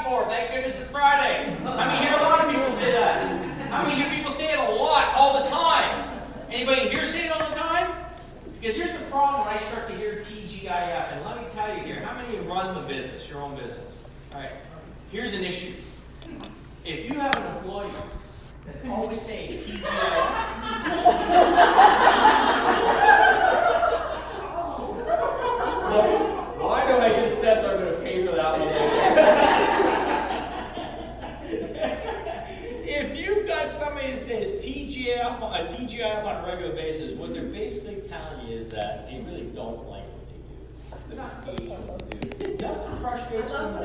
for? Thank goodness it's Friday. I mean, hear a lot of people say that. I mean, hear people say it a lot, all the time. Anybody here say it all the time? Because here's the problem when I start to hear TGIF, and let me tell you here, how many of you run the business, your own business? All right, here's an issue. If you have an employee that's always saying TGIF, well, I know I get a sense I'm going to pay for that one later. If you've got somebody that says TGIF on a regular basis, what they're basically telling you is that they really don't like what they do. They're not engaged with what they do. Nothing frustrates me more.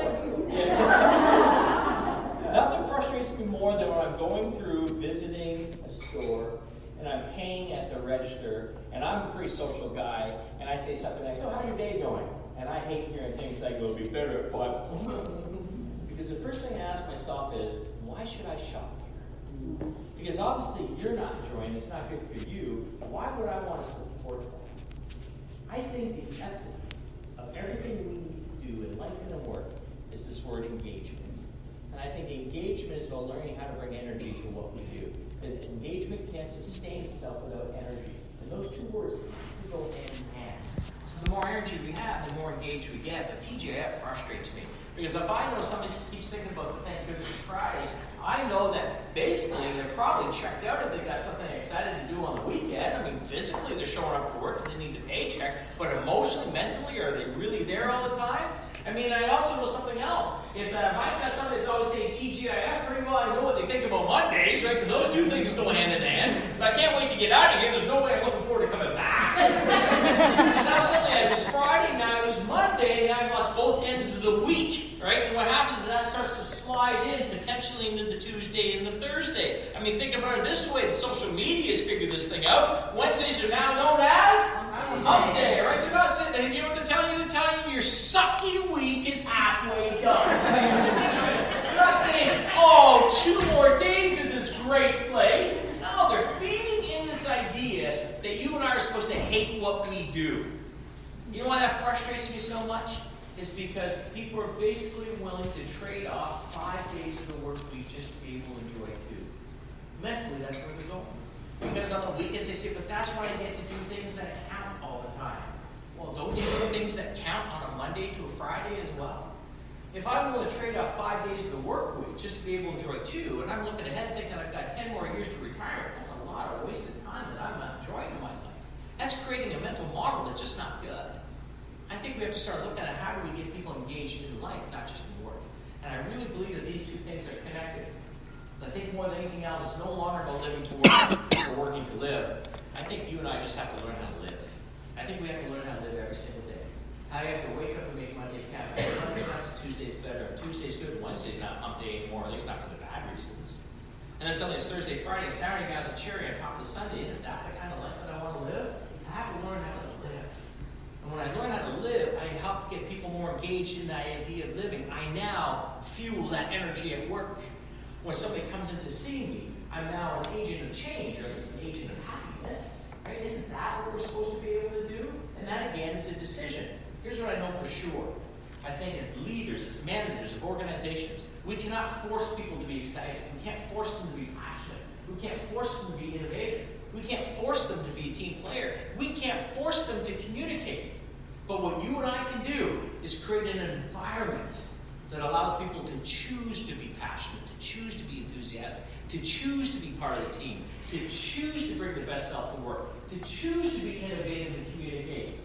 Nothing frustrates me more than when I'm going through visiting a store and I'm paying at the register, and I'm a pretty social guy, and I say something like, so how's your day going? And I hate hearing things like, it'll be better at 5 o'clock. Because the first thing I ask myself is, why should I shop here? Because obviously you're not enjoying it, it's not good for you. Why would I want to support that? I think the essence of everything we need to do in life and in work is this word engagement. And I think engagement is about learning how to bring energy to what we do. Because engagement can't sustain itself without energy. And those two words have to go hand in hand. So the more energy we have, the more engaged we get. But TGIF frustrates me. Because if I know somebody keeps thinking about the thank goodness it's Friday, I know that basically they're probably checked out if they've got something excited to do on the weekend. I mean, physically they're showing up to work because they need the paycheck, but emotionally, mentally, are they really there all the time? I mean, I also know something else. If I've got somebody that's always saying TGIF, pretty well I know what they think about Mondays, right? Because those two things go hand in hand. But I can't wait to get out of here. There's no way I'm looking forward to coming back. So now suddenly it was Friday, now it was Monday, and I've lost both ends of the week, right? And what happens is that starts to slide in potentially into the Tuesday and the Thursday. I mean, think about it this way. The social media's figured this thing out. Wednesdays are now known as Hump Day, right? They're not sitting there, you know what they're telling you? They're telling you your sucky week is halfway done. They're not saying, oh, 2 more days in this great place. No, they're feeding in this idea that you and I are supposed to hate what we do. You know why that frustrates me so much? It's because people are basically willing to trade off 5 days of the work week just to be able to enjoy 2. Mentally, that's where they're going. Because on the weekends they say, but that's why I get to do things that count all the time. Well, don't you do things that count on a Monday to a Friday as well? If I'm willing to trade off 5 days of the work week just to be able to enjoy 2, and I'm looking ahead thinking I've got 10 more years to retire, that's a lot of wasted time that I'm not enjoying in my life. That's creating a mental model that's just not good. I think we have to start looking at how do we get people engaged in life, not just in work. And I really believe that these two things are connected. I think more than anything else, it's no longer about living to work or working to live. I think you and I just have to learn how to live. I think we have to learn how to live every single day. How you have to wake up and make Monday count. Monday times Tuesday's better. Tuesday's good. Wednesday's not hump day anymore, at least not for the bad reasons. And then suddenly it's Thursday, Friday, Saturday, guys, a cherry on top of the Sunday. Isn't that the kind of life that I want to live? I have to learn how to live. And when I learn how to live, I help get people more engaged in that idea of living. I now fuel that energy at work. When somebody comes in to see me, I'm now an agent of change, or at least an agent of happiness. Right? Isn't that what we're supposed to be able to do? And that, again, is a decision. Here's what I know for sure. I think as leaders, as managers of organizations, we cannot force people to be excited. We can't force them to be passionate. We can't force them to be innovative. We can't force them to be a team player. We can't force them to communicate. But what you and I can do is create an environment that allows people to choose to be passionate, to choose to be enthusiastic, to choose to be part of the team, to choose to bring their best self to work, to choose to be innovative and communicate.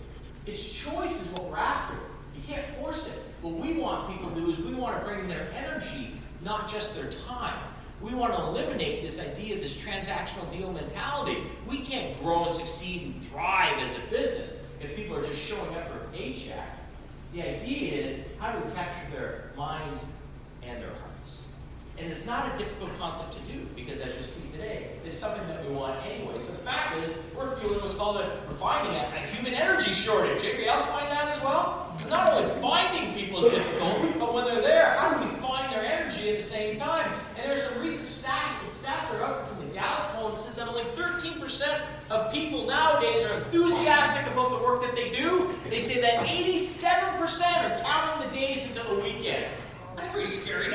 It's choice is what we're after. You can't force it. What we want people to do is we want to bring their energy, not just their time. We want to eliminate this idea of this transactional deal mentality. We can't grow and succeed and thrive as a business if people are just showing up for a paycheck. The idea is, how do we capture their minds and their hearts? And it's not a difficult concept to do, because as you see today, it's something that we want anyways. But the fact is, we're feeling we're finding a human energy shortage. Anybody else find that as well? Not only finding people is difficult, but when they're there, how do we find their energy at the same time? And there's some recent stats are up from the Gallup poll that says that only 13% of people nowadays are enthusiastic about the work that they do. They say that 87% are counting the days until the weekend. That's pretty scary.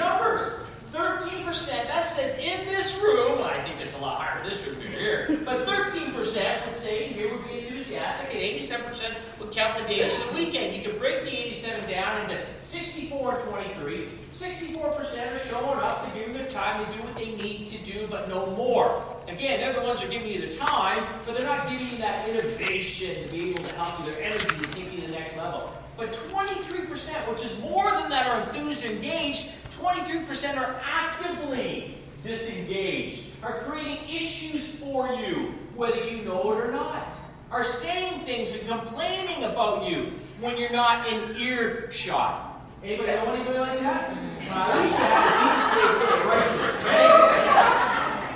count the days to the weekend. You can break the 87 down into 64 and 23. 64% are showing up, they're giving their time to do what they need to do, but no more. Again, they're the ones who are giving you the time, but they're not giving you that innovation to be able to help you, their energy to take you to the next level. But 23%, which is more than that, are enthused and engaged. 23% are actively disengaged, are creating issues for you, whether you know it or not, are saying things and complaining about you when you're not in earshot. Anybody know anybody like that? At least you have a decent say right here.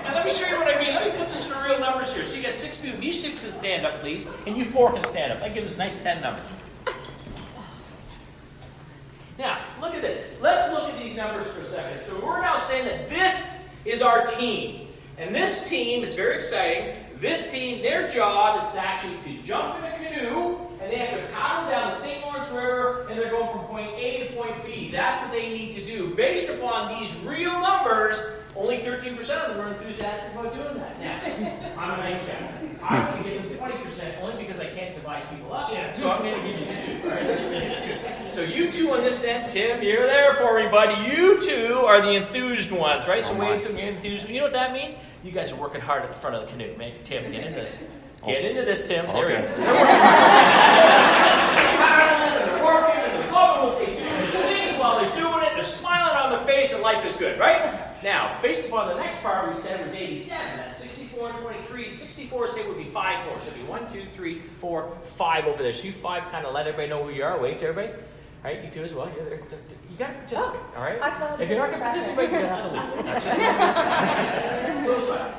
Now let me show you what I mean. Let me put this in real numbers here. So you got 6 people. You 6 can stand up, please. And you 4 can stand up. That gives us a nice 10 numbers. Now, look at this. Let's look at these numbers for a second. So we're now saying that this is our team. And this team, it's very exciting, this team, their job is actually to jump in a canoe, and they have to paddle down the St. Lawrence River, and they're going from point A to point B. That's what they need to do. Based upon these real numbers, only 13% of them are enthusiastic about doing that. Now, I'm a nice guy. I'm going to give them 20% only because I can't divide people up. So I'm going to give you 2. Right? So you 2 on this end, Tim, you're there for me, buddy. You 2 are the enthused ones, right? So wait till you're enthused. You know what that means? You guys are working hard at the front of the canoe. Man, Tim, get into this. Get into this, Tim. There we go. They're working, they're loving what they do. They're singing while they're doing it. They're smiling on their face, and life is good, right? Now, based upon the next part we said was 87. That's 64 and 23. 64, say, would be 5 more. So it'd be 1, 2, 3, 4, 5 over there. So you 5 kind of let everybody know who you are. Wait to everybody. All right, you 2 as well. Yeah, you got to participate, all right? If you're not going to participate, you have to leave. That's just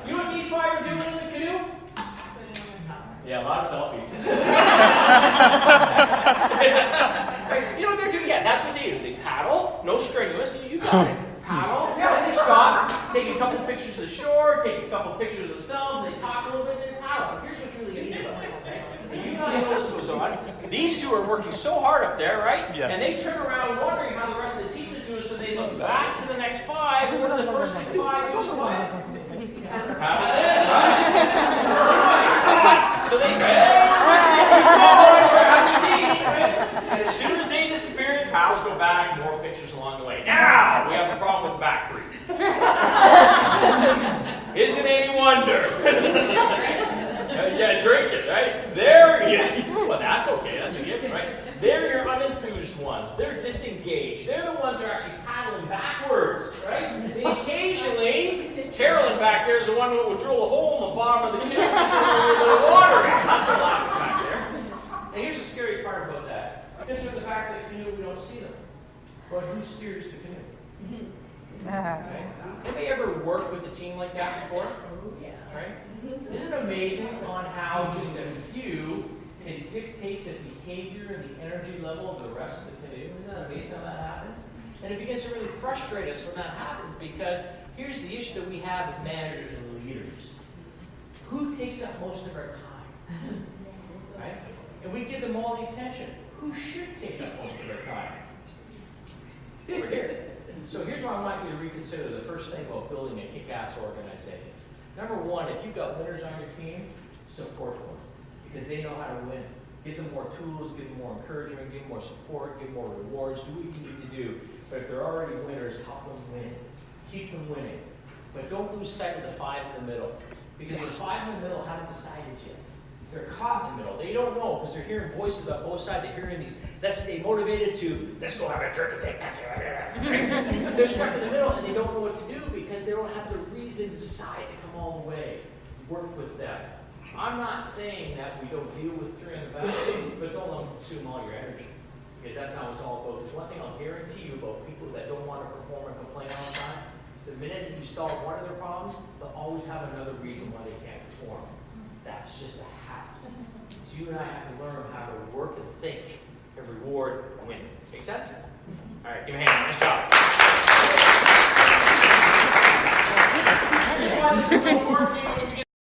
you know what these 5 are doing in the canoe? Yeah, a lot of selfies. You know what they're doing? Yeah, that's what they do. They paddle, no strenuous. You got it. Paddle, then they stop, take a couple pictures of the shore, take a couple pictures of themselves, they talk a little bit, then paddle. Here's what's really neat about it, okay? And you know this goes on. These 2 are working so hard up there, right? Yes. And they turn around wondering how the rest of the team is doing, so they look back to the next 5, and what do the first 5 do? Paddle in, right? So they say, hey, we're happy, and as soon as they disappear, paddles go back, more pictures along the way. Now we have a problem with the back 3. Isn't any wonder? Yeah, drink it, right? Well, that's okay. That's a gift, right? They're your unenthused ones. They're disengaged. They're the ones who are actually paddling backwards, right? And occasionally, Carolyn back there is the one who will drill a hole in the bottom of the canoe so there's a little water in. Not the laughing back there. And here's the scary part about that. Because in the back of the canoe, we don't see them. But who steers the canoe? Okay. Have you ever worked with a team like that before? Yeah. Right? Isn't it amazing on how just a few can dictate the behavior and the energy level of the rest of the canoe? Isn't that amazing how that happens? And it begins to really frustrate us when that happens, because here's the issue that we have as managers and leaders. Who takes up most of our time? Right? And we give them all the attention. Who should take up most of our time? Over here. So here's what I want you to reconsider the first thing about building a kick-ass organization. Number 1, if you've got winners on your team, support them, because they know how to win. Give them more tools, give them more encouragement, give them more support, give them more rewards, do what you need to do. But if they're already winners, help them win. Keep them winning. But don't lose sight of the 5 in the middle, because the 5 in the middle haven't decided yet. They're caught in the middle. They don't know, because they're hearing voices on both sides. They're hearing these, let's stay motivated to, let's go have a drink and take that. They're stuck in the middle, and they don't know what to do because they don't have the reason to decide to come all the way. Work with them. I'm not saying that we don't deal with 3 on the back, but don't let them consume all your energy, because that's how it's all goes. There's one thing I'll guarantee you about people that don't want to perform and complain all the time. The minute that you solve one of their problems, they'll always have another reason why they can't perform. That's just a habit. So you and I have to learn how to work and think and reward and win. Make sense? All right, give me a hand. Nice job.